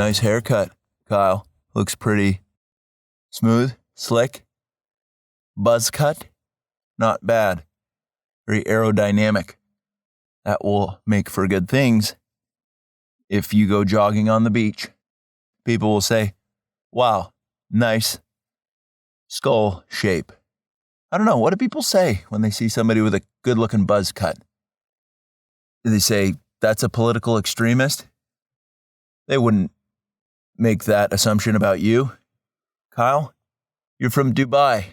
Nice haircut, Kyle. Looks pretty smooth, slick. Buzz cut. Not bad. Very aerodynamic. That will make for good things if you go jogging on the beach. People will say, wow, nice skull shape. I don't know. What do people say when they see somebody with a good-looking buzz cut? Do they say, that's a political extremist? They wouldn't make that assumption about you. Kyle, you're from Dubai.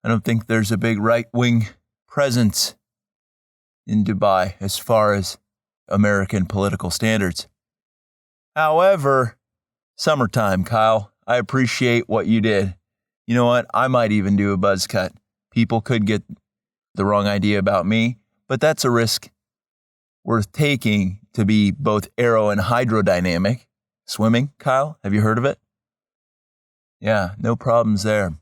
I don't think there's a big right-wing presence in Dubai as far as American political standards. However, summertime, Kyle, I appreciate what you did. You know what? I might even do a buzz cut. People could get the wrong idea about me, but that's a risk worth taking to be both aero and hydrodynamic. Swimming, Kyle, have you heard of it? Yeah, no problems there.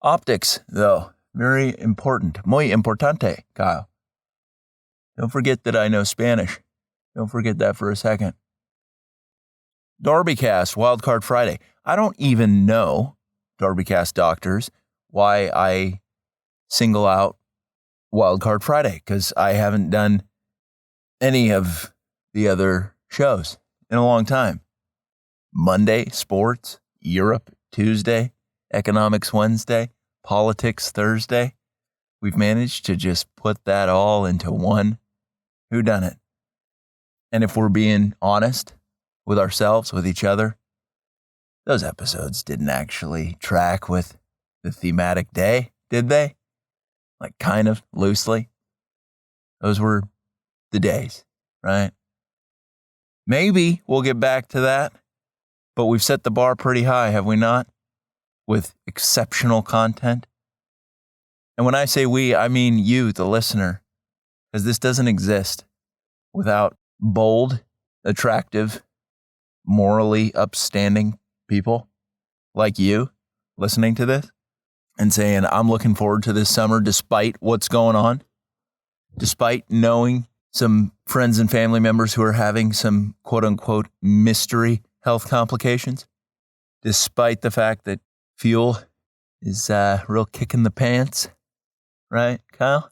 Optics, though, very important. Muy importante, Kyle. Don't forget that I know Spanish. Don't forget that for a second. DarbyCast, Wildcard Friday. I don't even know, DarbyCast doctors, why I single out Wildcard Friday, because I haven't done any of the other shows in a long time. Monday, sports, Europe, Tuesday, economics Wednesday, politics Thursday. We've managed to just put that all into one whodunit. And if we're being honest with ourselves, with each other, those episodes didn't actually track with the thematic day, did they? Like kind of loosely. Those were the days, right? Maybe we'll get back to that, but we've set the bar pretty high, have we not? With exceptional content. And when I say we, I mean you, the listener, because this doesn't exist without bold, attractive, morally upstanding people like you listening to this and saying, I'm looking forward to this summer despite what's going on, despite knowing some friends and family members who are having some quote unquote mystery health complications, despite the fact that fuel is real kick in the pants, right, Kyle?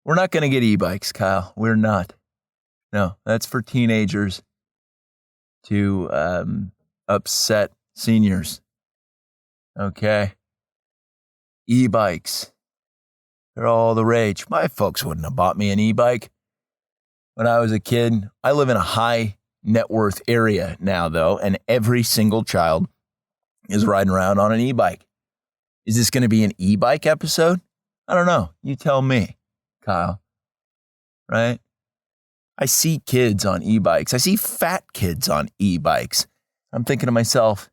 We're not going to get e-bikes, Kyle. We're not. No, that's for teenagers to upset seniors. Okay. E-bikes. They're all the rage. My folks wouldn't have bought me an e-bike when I was a kid. I live in a high net worth area now, though, and every single child is riding around on an e-bike. Is this going to be an e-bike episode? I don't know. You tell me, Kyle. Right? I see kids on e-bikes. I see fat kids on e-bikes. I'm thinking to myself,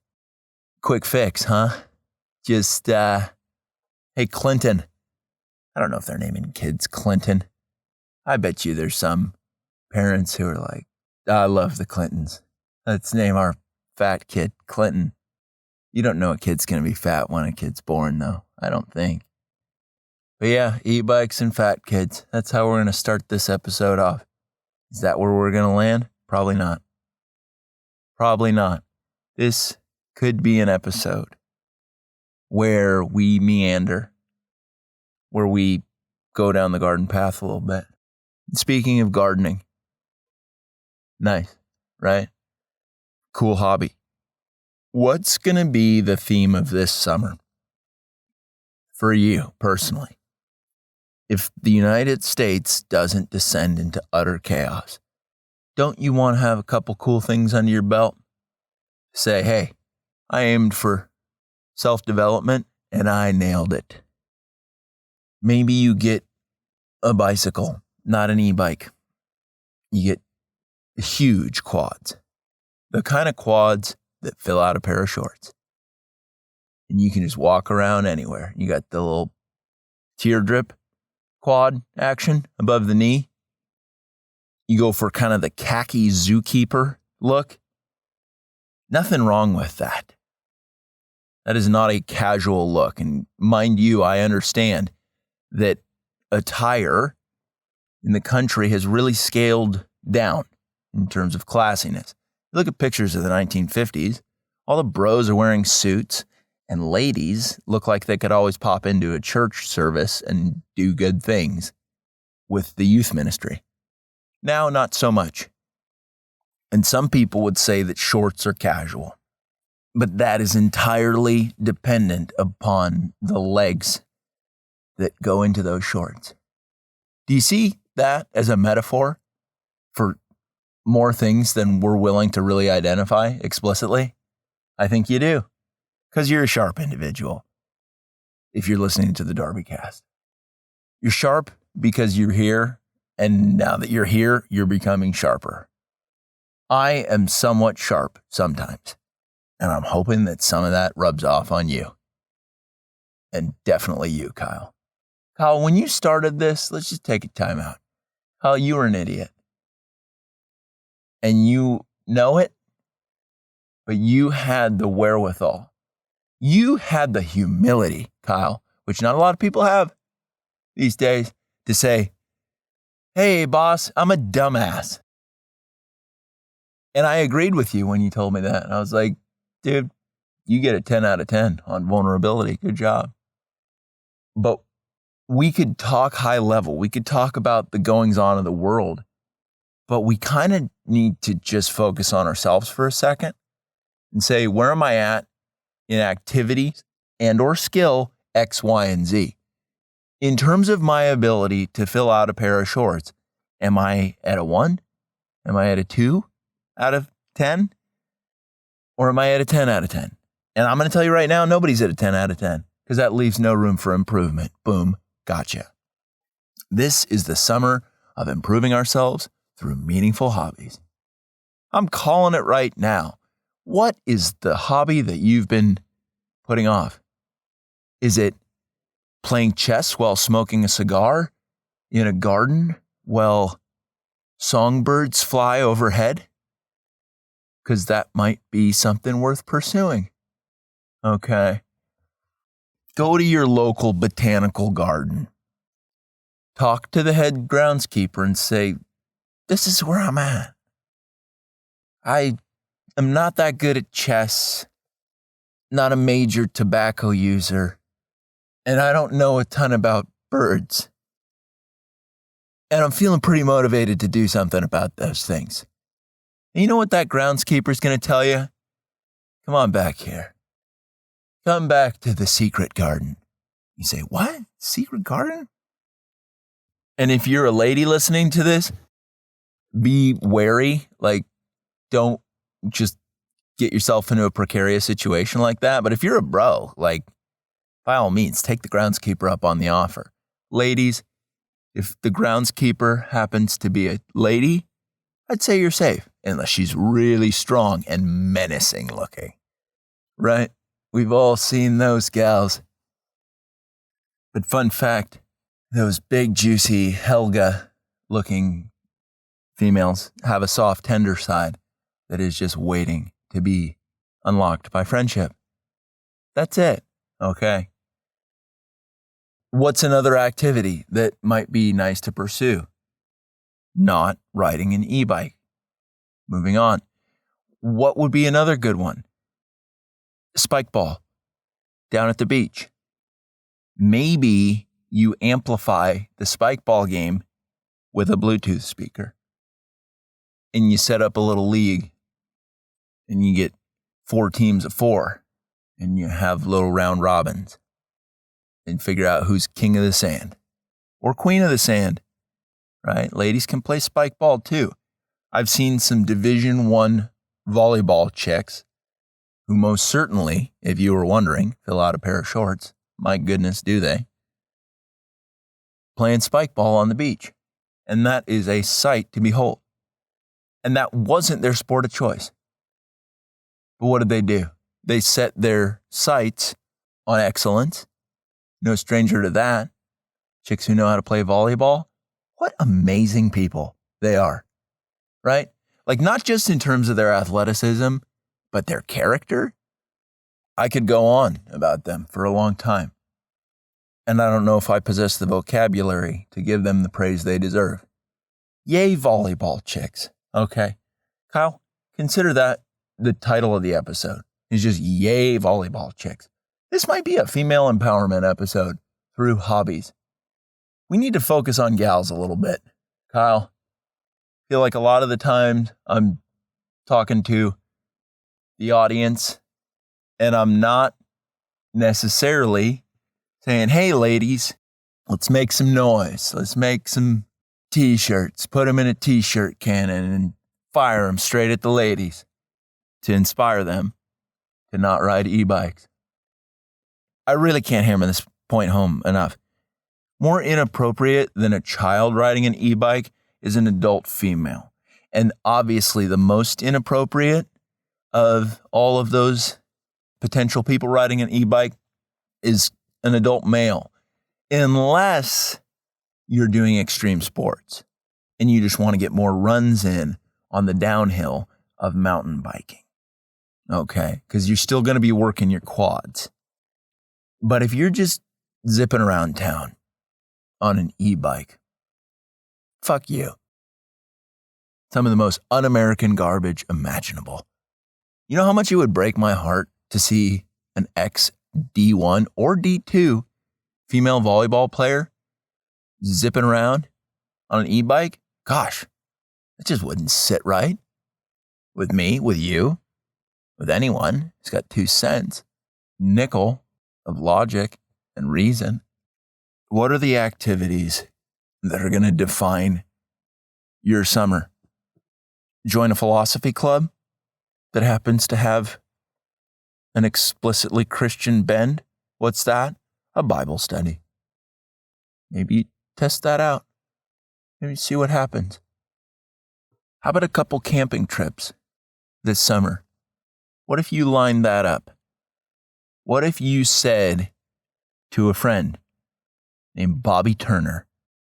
quick fix, huh? Just, hey, Clinton. I don't know if they're naming kids Clinton. I bet you there's some parents who are like, I love the Clintons. Let's name our fat kid Clinton. You don't know a kid's going to be fat when a kid's born, though. I don't think. But yeah, e-bikes and fat kids. That's how we're going to start this episode off. Is that where we're going to land? Probably not. Probably not. This could be an episode where we meander, where we go down the garden path a little bit. Speaking of gardening, nice, right? Cool hobby. What's going to be the theme of this summer for you personally? If the United States doesn't descend into utter chaos, don't you want to have a couple cool things under your belt? Say, hey, I aimed for self-development and I nailed it. Maybe you get a bicycle, not an e-bike. You get huge quads. The kind of quads that fill out a pair of shorts. And you can just walk around anywhere. You got the little teardrip quad action above the knee. You go for kind of the khaki zookeeper look. Nothing wrong with that. That is not a casual look. And mind you, I understand that attire in the country has really scaled down in terms of classiness. Look at pictures of the 1950s. All the bros are wearing suits, and ladies look like they could always pop into a church service and do good things with the youth ministry. Now, not so much. And some people would say that shorts are casual. But that is entirely dependent upon the legs that go into those shorts. Do you see that as a metaphor for more things than we're willing to really identify explicitly? I think you do, because you're a sharp individual if you're listening to the DarbyCast. You're sharp because you're here, and now that you're here, you're becoming sharper. I am somewhat sharp sometimes, and I'm hoping that some of that rubs off on you. And definitely you, Kyle. Kyle, when you started this, let's just take a time out. Kyle, you were an idiot. And you know it, but you had the wherewithal. You had the humility, Kyle, which not a lot of people have these days, to say, hey, boss, I'm a dumbass. And I agreed with you when you told me that. And I was like, dude, you get a 10 out of 10 on vulnerability. Good job. But we could talk high level. We could talk about the goings on of the world. But we kind of need to just focus on ourselves for a second and say, where am I at in activities and or skill X, Y, and Z? In terms of my ability to fill out a pair of shorts, am I at a 1? Am I at a 2 out of 10? Or am I at a 10 out of 10? And I'm going to tell you right now, nobody's at a 10 out of 10 because that leaves no room for improvement. Boom. Gotcha. This is the summer of improving ourselves through meaningful hobbies. I'm calling it right now. What is the hobby that you've been putting off? Is it playing chess while smoking a cigar in a garden while songbirds fly overhead? Because that might be something worth pursuing. Okay. Go to your local botanical garden. Talk to the head groundskeeper and say, this is where I'm at. I am not that good at chess, not a major tobacco user, and I don't know a ton about birds. And I'm feeling pretty motivated to do something about those things. And you know what that groundskeeper's going to tell you? Come on back here. Come back to the secret garden. You say, what? Secret garden? And if you're a lady listening to this, be wary. Like, don't just get yourself into a precarious situation like that. But if you're a bro, like, by all means, take the groundskeeper up on the offer. Ladies, if the groundskeeper happens to be a lady, I'd say you're safe, unless she's really strong and menacing looking. Right? We've all seen those gals. But fun fact, those big, juicy Helga-looking females have a soft, tender side that is just waiting to be unlocked by friendship. That's it. Okay. What's another activity that might be nice to pursue? Not riding an e-bike. Moving on. What would be another good one? Spike ball down at the beach. Maybe you amplify the spike ball game with a Bluetooth speaker. And you set up a little league. And you get 4 teams of 4. And you have little round robins. And figure out who's king of the sand. Or queen of the sand. Right? Ladies can play spike ball too. I've seen some Division I volleyball chicks who most certainly, if you were wondering, fill out a pair of shorts. My goodness, do they? Playing spike ball on the beach. And that is a sight to behold. And that wasn't their sport of choice. But what did they do? They set their sights on excellence. No stranger to that. Chicks who know how to play volleyball. What amazing people they are. Right? Like, not just in terms of their athleticism, but their character. I could go on about them for a long time. And I don't know if I possess the vocabulary to give them the praise they deserve. Yay, volleyball chicks. Okay. Kyle, consider that the title of the episode is just Yay Volleyball Chicks. This might be a female empowerment episode through hobbies. We need to focus on gals a little bit. Kyle, I feel like a lot of the times I'm talking to the audience and I'm not necessarily saying, hey, ladies, let's make some noise. Let's make some t-shirts, put them in a t-shirt cannon and fire them straight at the ladies to inspire them to not ride e-bikes. I really can't hammer this point home enough. More inappropriate than a child riding an e-bike is an adult female. And obviously the most inappropriate of all of those potential people riding an e-bike is an adult male. Unless you're doing extreme sports and you just want to get more runs in on the downhill of mountain biking. Okay, because you're still going to be working your quads. But if you're just zipping around town on an e-bike, fuck you. Some of the most un-American garbage imaginable. You know how much it would break my heart to see an ex-D1 or D2 female volleyball player zipping around on an e-bike? Gosh, it just wouldn't sit right with me, with you, with anyone who's got 2 cents, nickel of logic and reason. What are the activities that are going to define your summer? Join a philosophy club that happens to have an explicitly Christian bend? What's that? A Bible study. Maybe test that out. Maybe see what happens. How about a couple camping trips this summer? What if you lined that up? What if you said to a friend named Bobby Turner,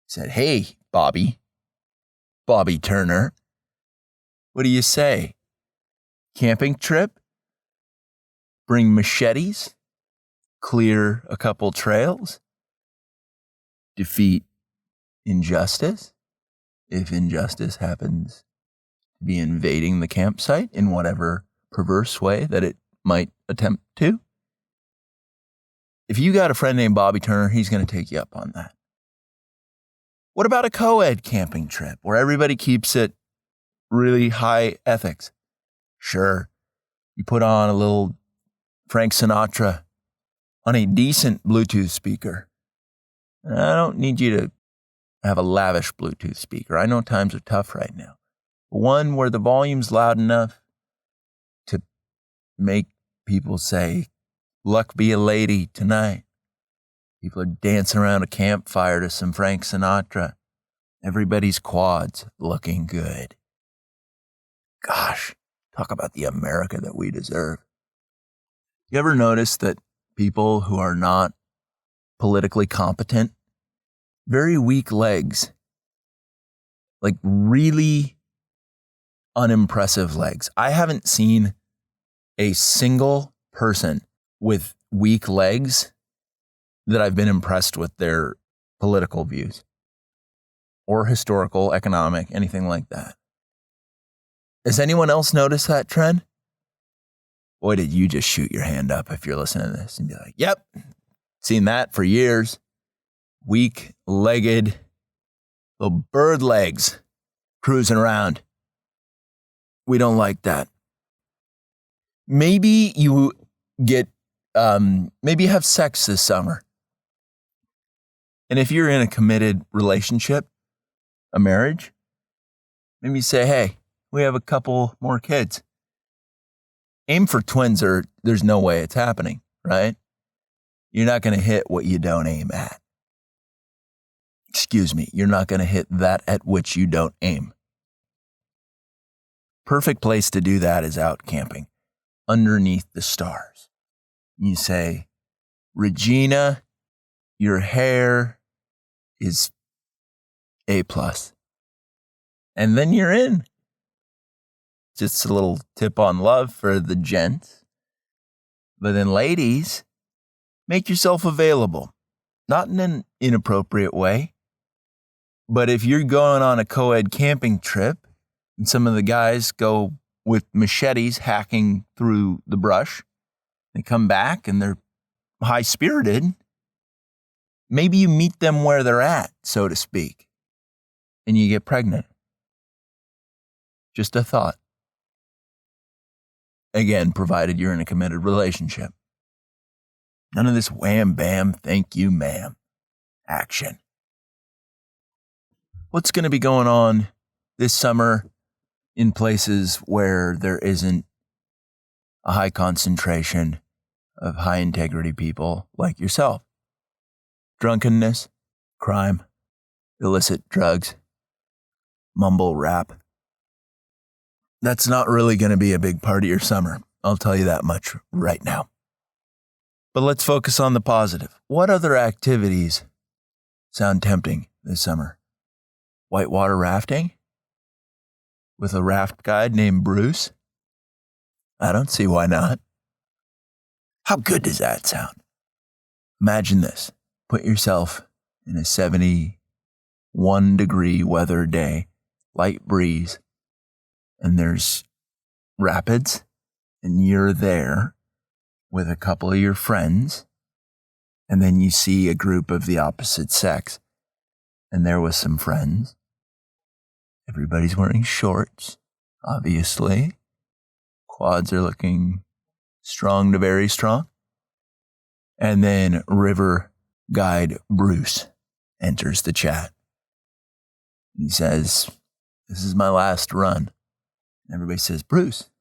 said, hey, Bobby Turner, what do you say? Camping trip? Bring machetes? Clear a couple trails? Defeat injustice? If injustice happens to be invading the campsite in whatever perverse way that it might attempt to. If you got a friend named Bobby Turner, he's going to take you up on that. What about a co-ed camping trip where everybody keeps it really high ethics? Sure, you put on a little Frank Sinatra on a decent Bluetooth speaker. I don't need you to have a lavish Bluetooth speaker. I know times are tough right now. One where the volume's loud enough to make people say, luck be a lady tonight. People are dancing around a campfire to some Frank Sinatra. Everybody's quads looking good. Gosh, talk about the America that we deserve. You ever notice that people who are not politically competent, very weak legs, like really unimpressive legs? I haven't seen a single person with weak legs that I've been impressed with their political views or historical, economic, anything like that. Has anyone else noticed that trend? Boy, did you just shoot your hand up if you're listening to this and be like, yep, seen that for years. Weak-legged, little bird legs cruising around. We don't like that. Maybe you maybe you have sex this summer. And if you're in a committed relationship, a marriage, maybe you say, hey, we have a couple more kids. Aim for twins or there's no way it's happening, right? You're not going to hit what you don't aim at. Excuse me, you're not going to hit that at which you don't aim. Perfect place to do that is out camping, underneath the stars. You say, Regina, your hair is A+. And then you're in. Just a little tip on love for the gents. But then ladies, make yourself available. Not in an inappropriate way. But if you're going on a co-ed camping trip and some of the guys go with machetes hacking through the brush. They come back and they're high-spirited. Maybe you meet them where they're at, so to speak, and you get pregnant. Just a thought. Again, provided you're in a committed relationship. None of this wham, bam, thank you, ma'am action. What's going to be going on this summer in places where there isn't a high concentration of high integrity people like yourself? Drunkenness, crime, illicit drugs, mumble rap. That's not really going to be a big part of your summer. I'll tell you that much right now. But let's focus on the positive. What other activities sound tempting this summer? Whitewater rafting? With a raft guide named Bruce? I don't see why not. How good does that sound? Imagine this. Put yourself in a 71 degree weather day, light breeze, and there's rapids, and you're there with a couple of your friends, and then you see a group of the opposite sex, and there was some friends. Everybody's wearing shorts, obviously. Quads are looking strong to very strong. And then river guide Bruce enters the chat. He says, "This is my last run." Everybody says, "Bruce,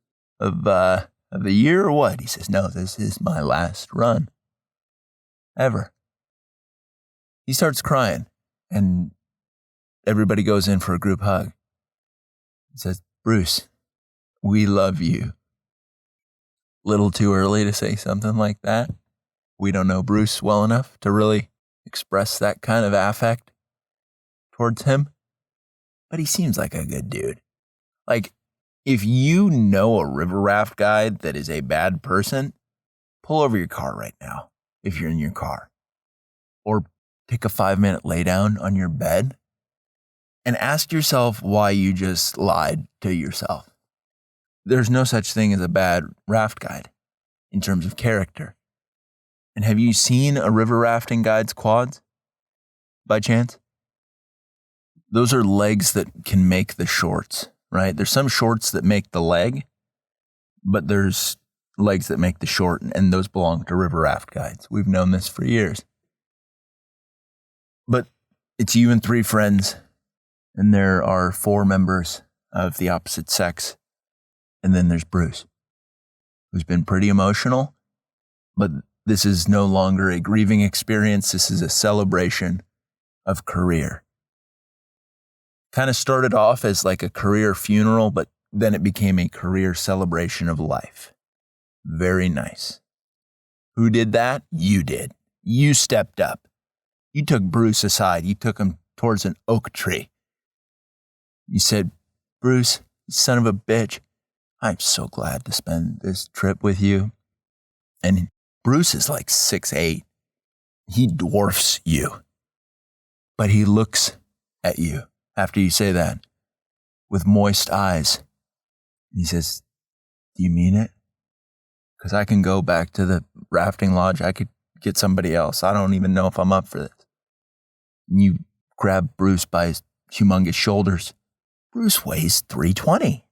of the year or what?" He says, "No, this is my last run ever." He starts crying, and everybody goes in for a group hug. He says, "Bruce, we love you." Little too early to say something like that. We don't know Bruce well enough to really express that kind of affect towards him. But he seems like a good dude. Like, if you know a river raft guide that is a bad person, pull over your car right now if you're in your car. Or take a 5-minute lay down on your bed and ask yourself why you just lied to yourself. There's no such thing as a bad raft guide in terms of character. And have you seen a river rafting guide's quads by chance? Those are legs that can make the shorts, right? There's some shorts that make the leg, but there's legs that make the short, and those belong to river raft guides. We've known this for years. But it's you and 3 friends, and there are 4 members of the opposite sex. And then there's Bruce, who's been pretty emotional, but this is no longer a grieving experience. This is a celebration of career. Kind of started off as like a career funeral, but then it became a career celebration of life. Very nice. Who did that? You did. You stepped up. You took Bruce aside. You took him towards an oak tree. You said, "Bruce, you son of a bitch, I'm so glad to spend this trip with you." And Bruce is like 6'8". He dwarfs you. But he looks at you after you say that with moist eyes. And he says, "Do you mean it? Because I can go back to the rafting lodge. I could get somebody else. I don't even know if I'm up for this." And you grab Bruce by his humongous shoulders. Bruce weighs 320.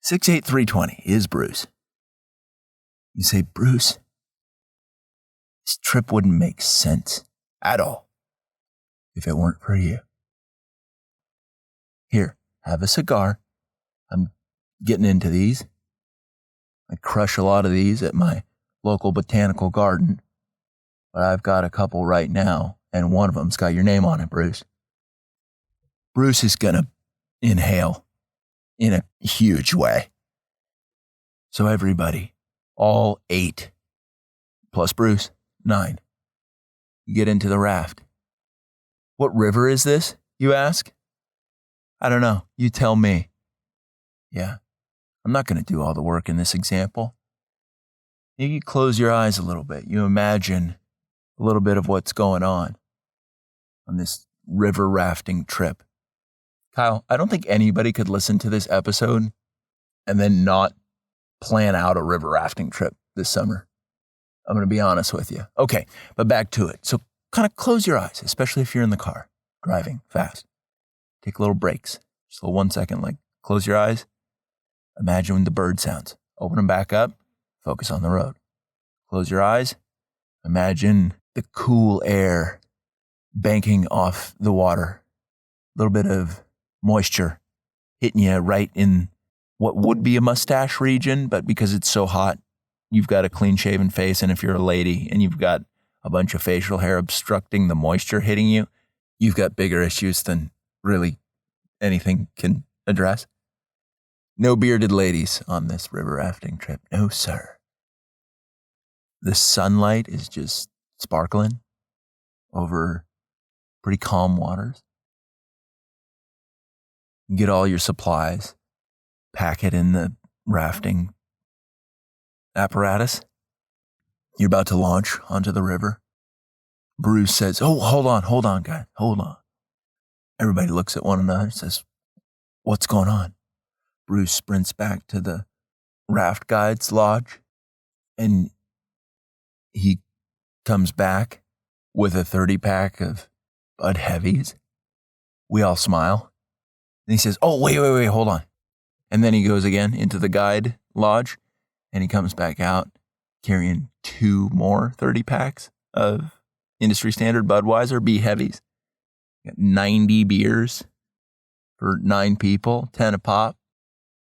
6'8", 320 is Bruce. You say, "Bruce, this trip wouldn't make sense at all if it weren't for you. Here, have a cigar. I'm getting into these. I crush a lot of these at my local botanical garden, but I've got a couple right now, and one of them's got your name on it, Bruce." Bruce is going to inhale in a huge way. So everybody, all 8, plus Bruce, 9, you get into the raft. What river is this, you ask? I don't know. You tell me. Yeah, I'm not going to do all the work in this example. You close your eyes a little bit. You imagine a little bit of what's going on this river rafting trip. Kyle, I don't think anybody could listen to this episode and then not plan out a river rafting trip this summer. I'm going to be honest with you. Okay, but back to it. So kind of close your eyes, especially if you're in the car, driving fast. Take little breaks. Just a little 1 second, like close your eyes. Imagine the bird sounds. Open them back up. Focus on the road. Close your eyes. Imagine the cool air banking off the water. A little bit of moisture hitting you right in what would be a mustache region, but because it's so hot, you've got a clean-shaven face, and if you're a lady and you've got a bunch of facial hair obstructing the moisture hitting you, you've got bigger issues than really anything can address. No bearded ladies on this river rafting trip. No, sir. The sunlight is just sparkling over pretty calm waters. You get all your supplies, pack it in the rafting apparatus. You're about to launch onto the river. Bruce says, "Oh, hold on, guys, hold on." Everybody looks at one another and says, "What's going on?" Bruce sprints back to the raft guide's lodge, and he comes back with a 30-pack of Bud Heavies. We all smile. And he says, "Oh, wait, hold on." And then he goes again into the guide lodge, and he comes back out carrying 2 more 30-packs of industry standard Budweiser B Heavies. Got 90 beers for 9 people, 10 a pop.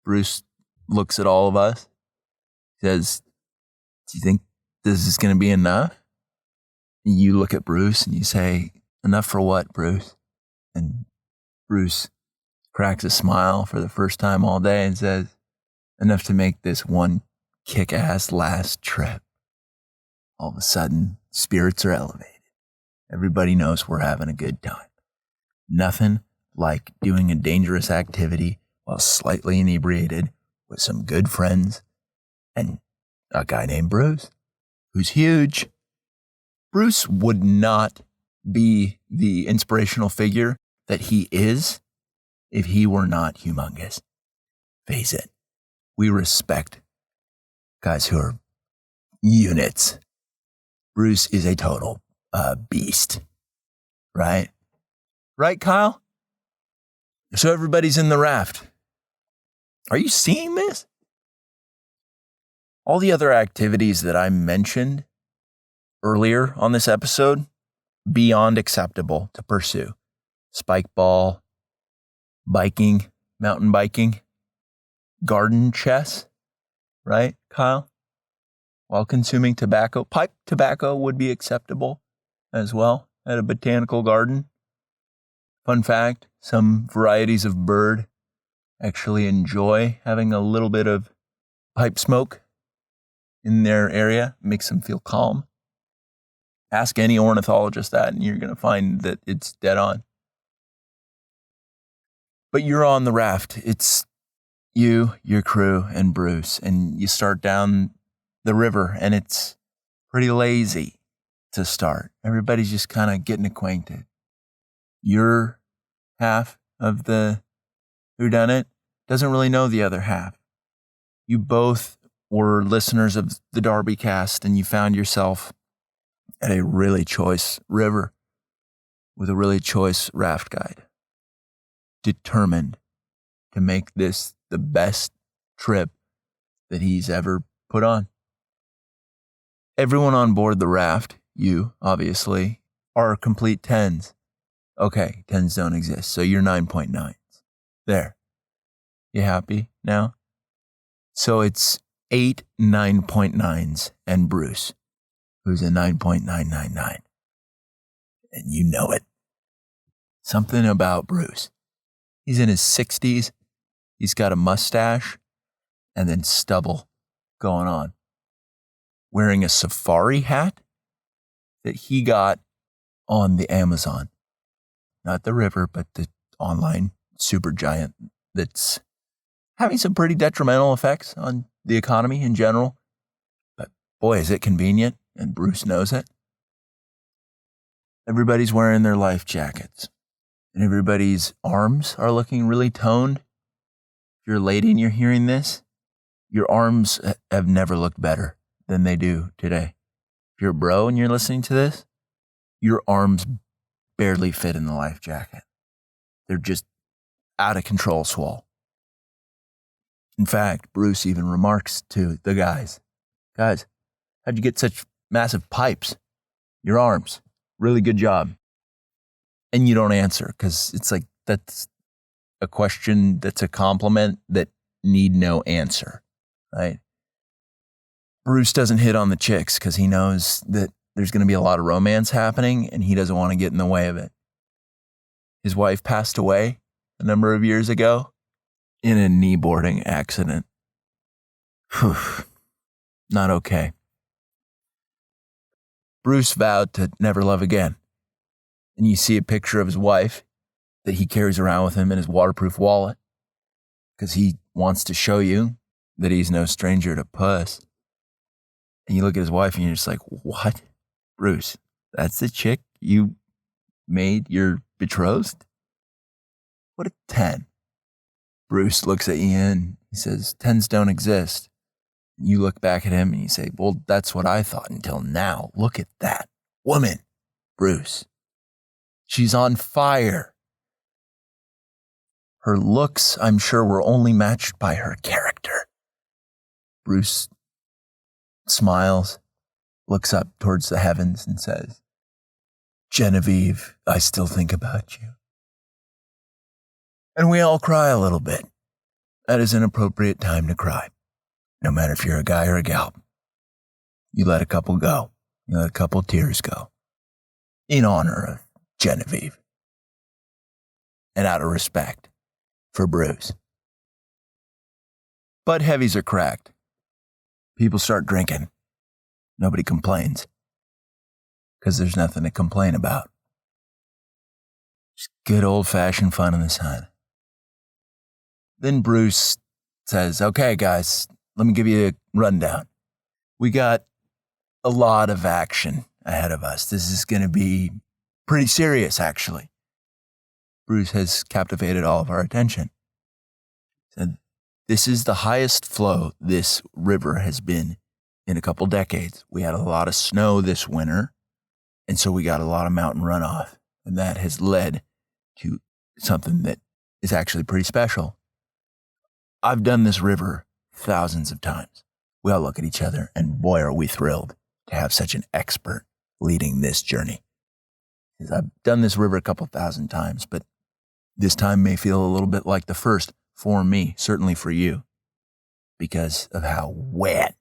Bruce looks at all of us, says, "Do you think this is going to be enough?" And you look at Bruce and you say, "Enough for what, Bruce?" And Bruce cracks a smile for the first time all day and says, "Enough to make this one kick-ass last trip." All of a sudden, spirits are elevated. Everybody knows we're having a good time. Nothing like doing a dangerous activity while slightly inebriated with some good friends and a guy named Bruce, who's huge. Bruce would not be the inspirational figure that he is if he were not humongous. Face it, we respect guys who are units. Bruce is a total beast, right? Right, Kyle? So everybody's in the raft. Are you seeing this? All the other activities that I mentioned earlier on this episode, beyond acceptable to pursue. Spike ball, biking, mountain biking, garden chess, right, Kyle? While consuming tobacco. Pipe tobacco would be acceptable as well at a botanical garden. Fun fact, some varieties of bird actually enjoy having a little bit of pipe smoke in their area. Makes them feel calm. Ask any ornithologist that and you're going to find that it's dead on. But you're on the raft. It's you, your crew, and Bruce. And you start down the river and it's pretty lazy to start. Everybody's just kind of getting acquainted. Your half of the whodunit doesn't really know the other half. You both were listeners of the DarbyCast and you found yourself at a really choice river with a really choice raft guide, determined to make this the best trip that he's ever put on. Everyone on board the raft, you obviously, are complete 10s. Okay, 10s don't exist, so you're 9.9s. There. You happy now? So it's 8 9.9s and Bruce, who's a 9.999. And you know it. Something about Bruce. He's in his 60s. He's got a mustache and then stubble going on. Wearing a safari hat that he got on the Amazon. Not the river, but the online supergiant that's having some pretty detrimental effects on the economy in general. But boy, is it convenient, and Bruce knows it. Everybody's wearing their life jackets, and everybody's arms are looking really toned. If you're a lady and you're hearing this, Your arms have never looked better than they do today. If you're a bro and you're listening to this, your arms barely fit in the life jacket. They're just out of control swole. In fact, Bruce even remarks to the guys, how'd you get such massive pipes? Your arms, really good job. And you don't answer because it's like, that's a question that's a compliment that need no answer, right? Bruce doesn't hit on the chicks because he knows that there's going to be a lot of romance happening and he doesn't want to get in the way of it. His wife passed away a number of years ago in a kneeboarding accident. Whew. Not okay. Bruce vowed to never love again. And you see a picture of his wife that he carries around with him in his waterproof wallet because he wants to show you that he's no stranger to puss. And you look at his wife and you're just like, what? Bruce, that's the chick you made your betrothed? What a 10. Bruce looks at you and he says, 10s don't exist. And you look back at him and you say, well, that's what I thought until now. Look at that woman, Bruce. She's on fire. Her looks, I'm sure, were only matched by her character. Bruce smiles, looks up towards the heavens and says, Genevieve, I still think about you. And we all cry a little bit. That is an appropriate time to cry, no matter if you're a guy or a gal. You let a couple go. You let a couple tears go in honor of Genevieve and out of respect for Bruce. But heavies are cracked. People start drinking. Nobody complains because there's nothing to complain about. Just good old-fashioned fun in the sun. Then Bruce says, okay, guys, let me give you a rundown. We got a lot of action ahead of us. This is going to be pretty serious, actually. Bruce has captivated all of our attention. And this is the highest flow this river has been in a couple decades. We had a lot of snow this winter, and so we got a lot of mountain runoff. And that has led to something that is actually pretty special. I've done this river thousands of times. We all look at each other, and boy, are we thrilled to have such an expert leading this journey. Because I've done this river a couple thousand times, but this time may feel a little bit like the first for me, certainly for you, because of how wet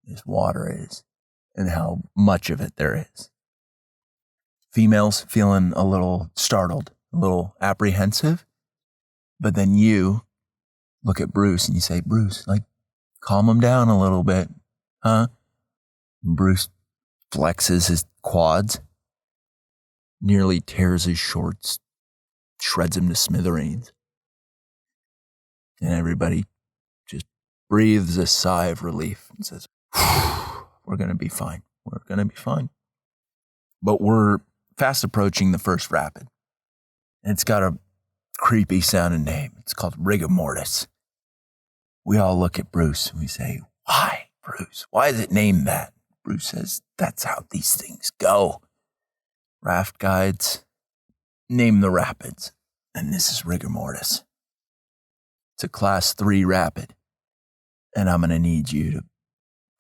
this water is and how much of it there is. Females feeling a little startled, a little apprehensive, but then you look at Bruce and you say, Bruce, like, calm him down a little bit, huh? And Bruce flexes his quads, nearly tears his shorts, shreds him to smithereens. And everybody just breathes a sigh of relief and says, we're going to be fine. We're going to be fine. But we're fast approaching the first rapid. And it's got a creepy sounding name. It's called Rigor Mortis. We all look at Bruce and we say, why, Bruce? Why is it named that? Bruce says, that's how these things go. Raft guides name the rapids. And this is Rigor Mortis. It's a class 3 rapid. And I'm going to need you to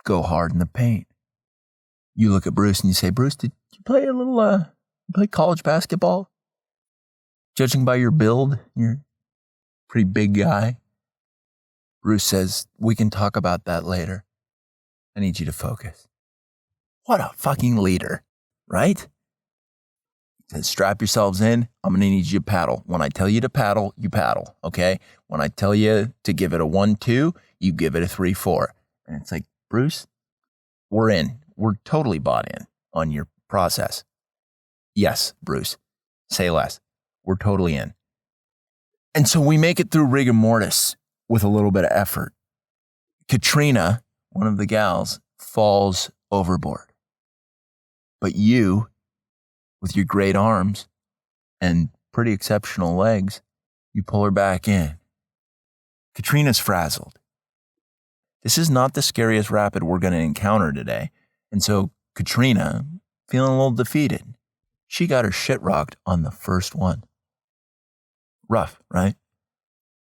go hard in the paint. You look at Bruce and you say, Bruce, did you play a little, play college basketball? Judging by your build, you're a pretty big guy. Bruce says, we can talk about that later. I need you to focus. What a fucking leader, right? He says, strap yourselves in. I'm going to need you to paddle. When I tell you to paddle, you paddle, okay? When I tell you to give it a 1-2, you give it a 3-4. And it's like, Bruce, we're in. We're totally bought in on your process. Yes, Bruce, say less. We're totally in. And so we make it through rigor mortis with a little bit of effort. Katrina, one of the gals, falls overboard. But you, with your great arms and pretty exceptional legs, you pull her back in. Katrina's frazzled. This is not the scariest rapid we're going to encounter today. And so Katrina, feeling a little defeated, she got her shit rocked on the first one. Rough, right?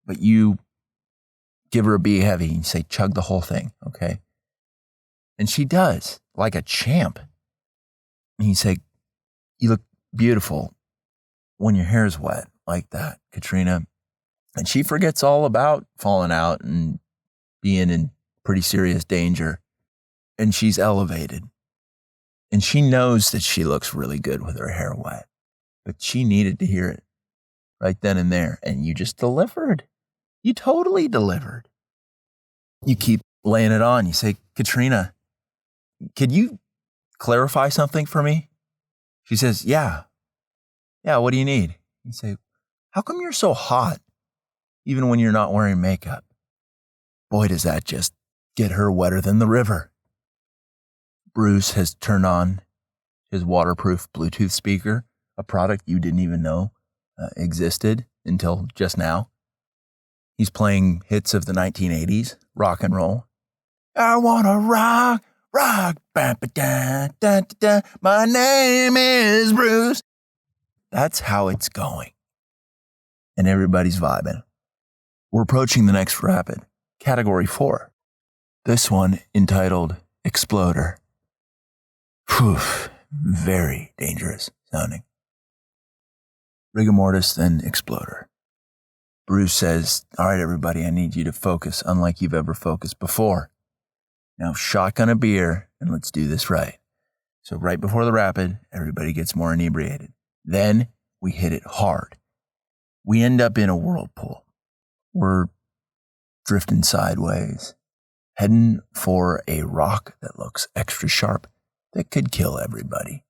But you give her a B heavy and say, chug the whole thing, okay? And she does, like a champ. And you say, you look beautiful when your hair's wet like that, Katrina. And she forgets all about falling out and being in pretty serious danger. And she's elevated. And she knows that she looks really good with her hair wet. But she needed to hear it right then and there. And you just delivered. You totally delivered. You keep laying it on. You say, Katrina, could you clarify something for me? She says, yeah. Yeah, what do you need? You say, how come you're so hot, even when you're not wearing makeup? Boy, does that just get her wetter than the river. Bruce has turned on his waterproof Bluetooth speaker, a product you didn't even know existed until just now. He's playing hits of the 1980s, rock and roll. I want to rock, ba da da da. My name is Bruce. That's how it's going. And everybody's vibing. We're approaching the next rapid, category 4. This one entitled Exploder. Whew, very dangerous sounding. Rigor mortis, then exploder. Bruce says, all right, everybody, I need you to focus unlike you've ever focused before. Now shotgun a beer and let's do this right. So right before the rapid, everybody gets more inebriated. Then we hit it hard. We end up in a whirlpool. We're drifting sideways, heading for a rock that looks extra sharp that could kill everybody.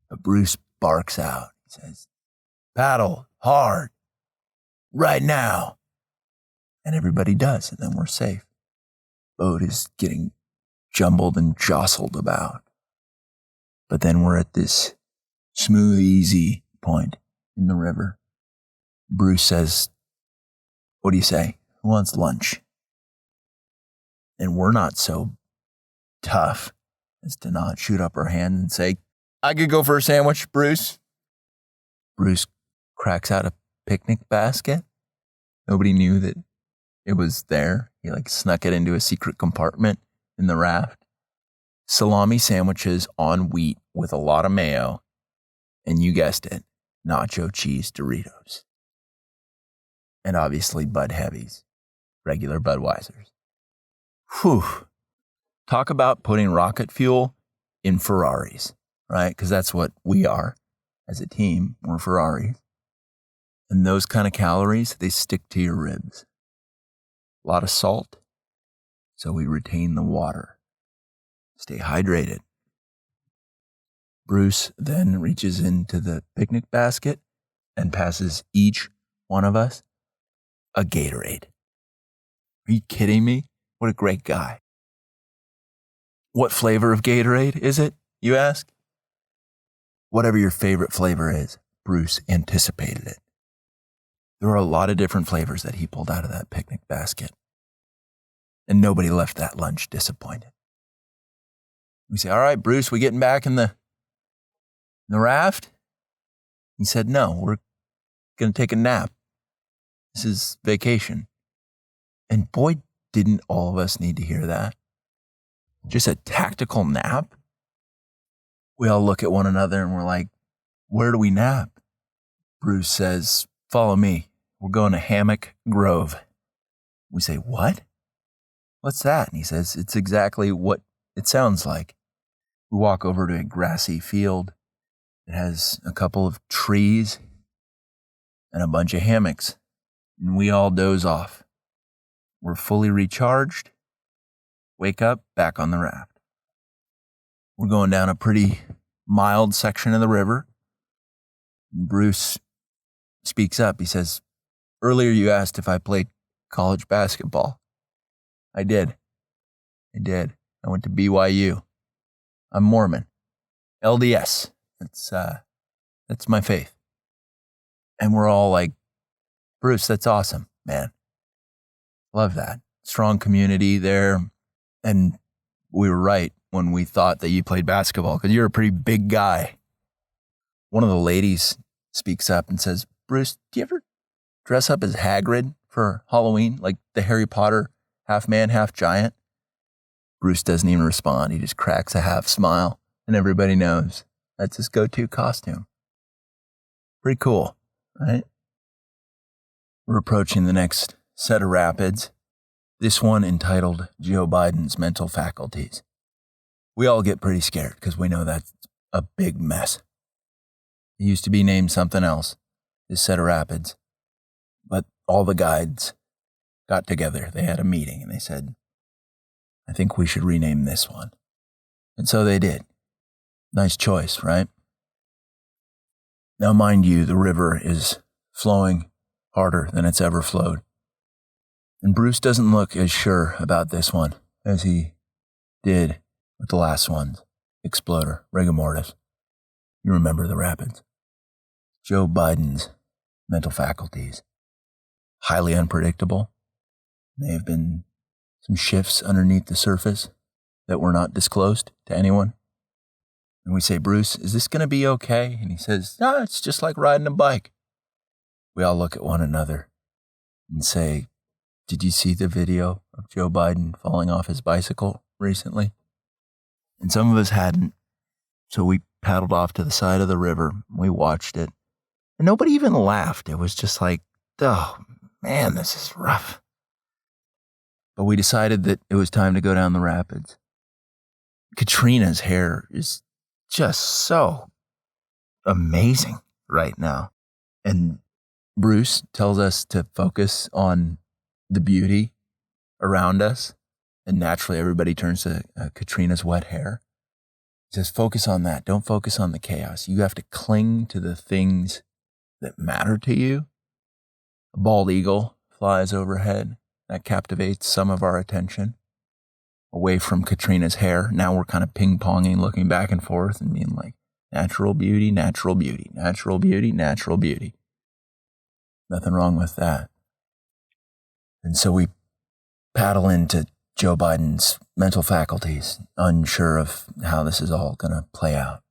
But Bruce barks out. He says, paddle hard, right now. And everybody does, and then we're safe. Boat is getting jumbled and jostled about. But then we're at this smooth, easy point in the river. Bruce says, what do you say? Who wants lunch? And we're not so tough as to not shoot up our hand and say, I could go for a sandwich, Bruce. Bruce cracks out a picnic basket. Nobody knew that it was there. He snuck it into a secret compartment in the raft. Salami sandwiches on wheat with a lot of mayo. And you guessed it, nacho cheese Doritos. And obviously Bud Heavies, regular Budweisers. Whew. Talk about putting rocket fuel in Ferraris, right? Because that's what we are as a team. We're Ferraris. And those kind of calories, they stick to your ribs. A lot of salt, so we retain the water. Stay hydrated. Bruce then reaches into the picnic basket and passes each one of us a Gatorade. Are you kidding me? What a great guy. What flavor of Gatorade is it, you ask? Whatever your favorite flavor is, Bruce anticipated it. There are a lot of different flavors that he pulled out of that picnic basket. And nobody left that lunch disappointed. We say, all right, Bruce, we getting back in the raft? He said, no, we're going to take a nap. This is vacation. And boy, didn't all of us need to hear that. Just a tactical nap? We all look at one another and we're like, where do we nap? Bruce says, follow me. We're going to Hammock Grove. We say, what? What's that? And he says, it's exactly what it sounds like. We walk over to a grassy field. It has a couple of trees and a bunch of hammocks. And we all doze off. We're fully recharged. Wake up, back on the raft. We're going down a pretty mild section of the river. Bruce speaks up. He says, earlier you asked if I played college basketball. I did. I went to BYU. I'm Mormon. LDS. That's my faith. And we're all like, Bruce, that's awesome, man. Love that. strong community there. And we were right when we thought that you played basketball because you're a pretty big guy. One of the ladies speaks up and says, Bruce, do you ever dress up as Hagrid for Halloween? Like the Harry Potter half man, half giant? Bruce doesn't even respond. He just cracks a half smile and everybody knows that's his go-to costume. Pretty cool, right? We're approaching the next set of rapids. This one entitled Joe Biden's Mental Faculties. We all get pretty scared because we know that's a big mess. It used to be named something else, this set of rapids. But all the guides got together. They had a meeting and they said, I think we should rename this one. And so they did. Nice choice, right? Now, mind you, the river is flowing harder than it's ever flowed. And Bruce doesn't look as sure about this one as he did with the last ones. Exploder, rigor mortis. You remember the rapids. Joe Biden's mental faculties. Highly unpredictable. May have been some shifts underneath the surface that were not disclosed to anyone. And we say, Bruce, is this going to be okay? And he says, no, it's just like riding a bike. We all look at one another and say, did you see the video of Joe Biden falling off his bicycle recently? And some of us hadn't. So we paddled off to the side of the river. We watched it. And nobody even laughed. It was just like, oh, man, this is rough. But we decided that it was time to go down the rapids. Katrina's hair is just so amazing right now. And Bruce tells us to focus on the beauty around us. And naturally, everybody turns to Katrina's wet hair. He says, focus on that. Don't focus on the chaos. You have to cling to the things that matter to you. A bald eagle flies overhead. That captivates some of our attention away from Katrina's hair. Now we're kind of ping-ponging, looking back and forth and being like, natural beauty, natural beauty, natural beauty, natural beauty. Nothing wrong with that. And so we paddle into Joe Biden's mental faculties, unsure of how this is all going to play out.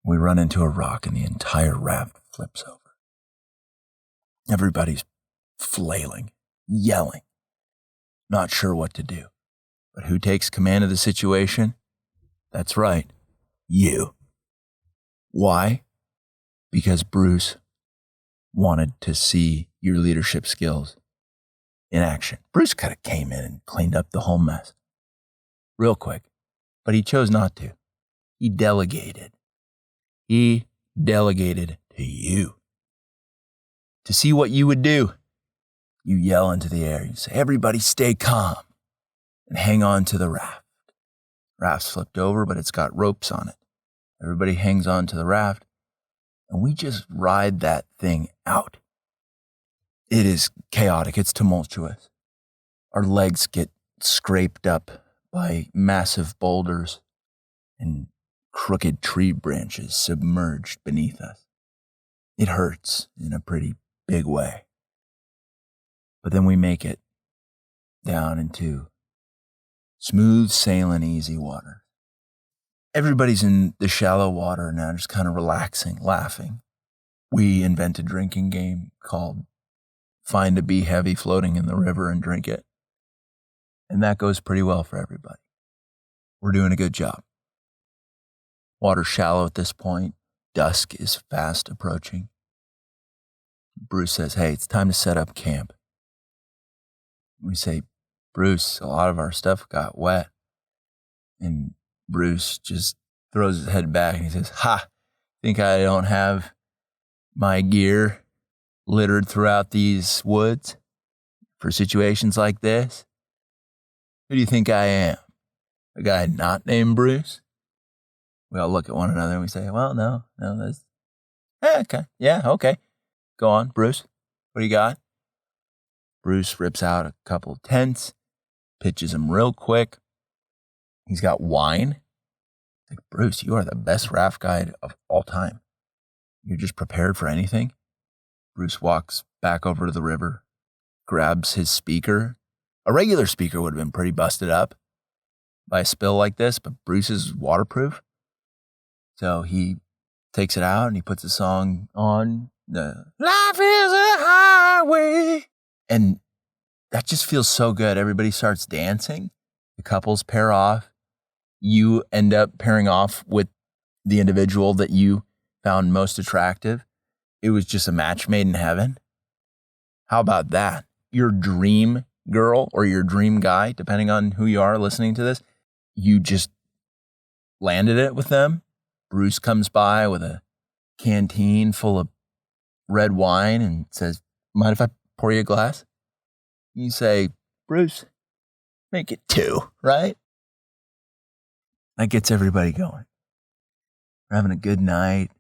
We run into a rock and the entire raft flips over. Everybody's flailing, yelling, not sure what to do. But who takes command of the situation? That's right, you. Why? Because Bruce wanted to see your leadership skills in action. Bruce could have came in and cleaned up the whole mess real quick, but he chose not to. He delegated. He delegated to you to see what you would do. You yell into the air. You say, everybody stay calm and hang on to the raft. Raft's flipped over, but it's got ropes on it. Everybody hangs on to the raft, and we just ride that thing out. It is chaotic. It's tumultuous. Our legs get scraped up by massive boulders and crooked tree branches submerged beneath us. It hurts in a pretty big way. But then we make it down into smooth sailing, easy water. Everybody's in the shallow water now, just kind of relaxing, laughing. We invent a drinking game called Find a Bee Heavy floating in the river and drink it. And that goes pretty well for everybody. We're doing a good job. Water's shallow at this point. Dusk is fast approaching. Bruce says, hey, it's time to set up camp. We say, Bruce, a lot of our stuff got wet. And Bruce just throws his head back and he says, think I don't have my gear littered throughout these woods for situations like this? Who do you think I am? A guy not named Bruce? We all look at one another and we say, well, no, that's, okay, yeah, okay. Go on, Bruce. What do you got? Bruce rips out a couple of tents, pitches them real quick. He's got wine. Like, Bruce, you are the best raft guide of all time. You're just prepared for anything. Bruce walks back over to the river, grabs his speaker, A regular speaker would have been pretty busted up by a spill like this, but Bruce's is waterproof. So he takes it out and he puts a song on. The Life is a highway. And that just feels so good. Everybody starts dancing. The couples pair off. You end up pairing off with the individual that you found most attractive. It was just a match made in heaven. How about that? Your dream girl or your dream guy, depending on who you are listening to this, you just landed it with them. Bruce comes by with a canteen full of red wine and says, mind if I pour you a glass? You say, Bruce, make it 2, right? That gets everybody going. We're having a good night.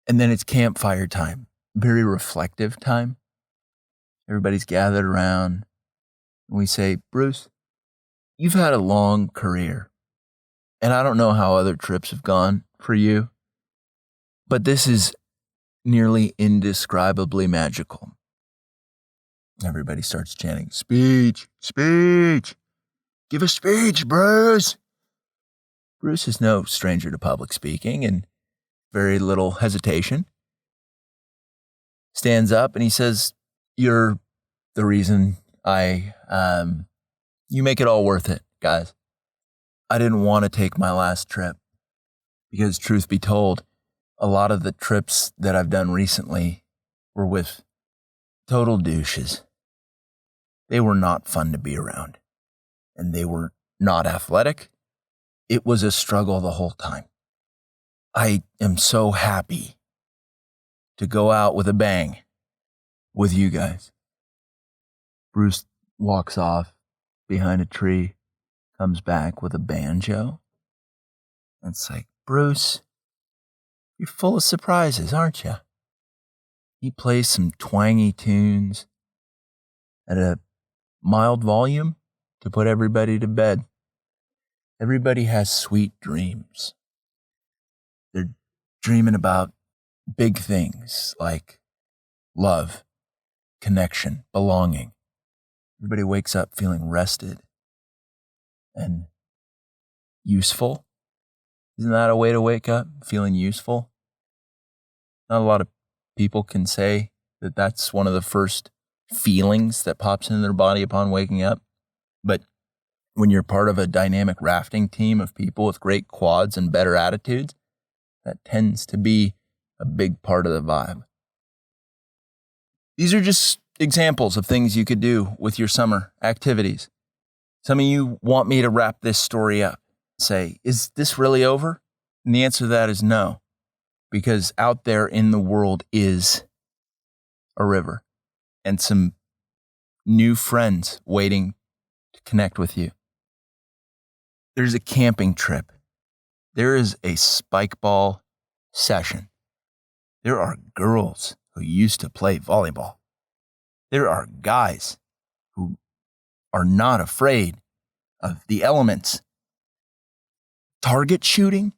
And then it's campfire time, very reflective time. Everybody's gathered around. And we say, Bruce, you've had a long career. And I don't know how other trips have gone for you, but this is nearly indescribably magical. Everybody starts chanting, speech, speech. Give a speech, Bruce. Bruce is no stranger to public speaking and very little hesitation. Stands up and he says, you're the reason you make it all worth it, guys. I didn't want to take my last trip because, truth be told, a lot of the trips that I've done recently were with total douches. They were not fun to be around, and they were not athletic. It was a struggle the whole time. I am so happy to go out with a bang with you guys. Bruce walks off behind a tree, comes back with a banjo. It's like, Bruce, you're full of surprises, aren't you? He plays some twangy tunes at a mild volume to put everybody to bed. Everybody has sweet dreams. They're dreaming about big things like love, connection, belonging. Everybody wakes up feeling rested and useful. Isn't that a way to wake up, feeling useful? Not a lot of people can say that that's one of the first feelings that pops into their body upon waking up. But when you're part of a dynamic rafting team of people with great quads and better attitudes, that tends to be a big part of the vibe. These are just examples of things you could do with your summer activities. Some of you want me to wrap this story up. Say, is this really over? And the answer to that is no, because out there in the world is a river and some new friends waiting to connect with you. There's a camping trip. There is a spike ball session. There are girls who used to play volleyball. There are guys who are not afraid of the elements. Target shooting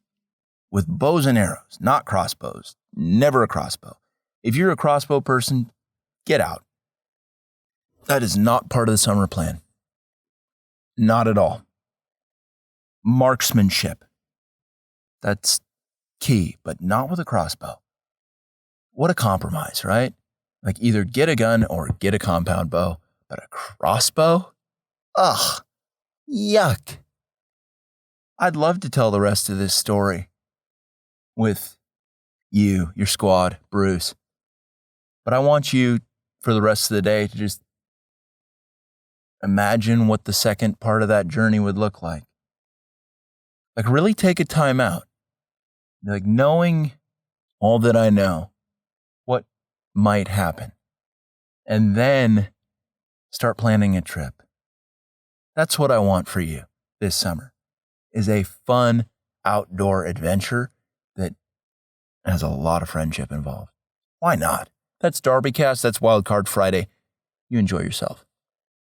with bows and arrows, not crossbows. Never a crossbow. If you're a crossbow person, get out. That is not part of the summer plan. Not at all. Marksmanship. That's key, but not with a crossbow. What a compromise, right? Like either get a gun or get a compound bow, but a crossbow? Ugh, yuck. I'd love to tell the rest of this story with you, your squad, Bruce. But I want you for the rest of the day to just imagine what the second part of that journey would look like. Like really take a time out. Like knowing all that I know, what might happen. And then start planning a trip. That's what I want for you this summer, is a fun outdoor adventure that has a lot of friendship involved. Why not? That's DarbyCast. That's Wildcard Friday. You enjoy yourself.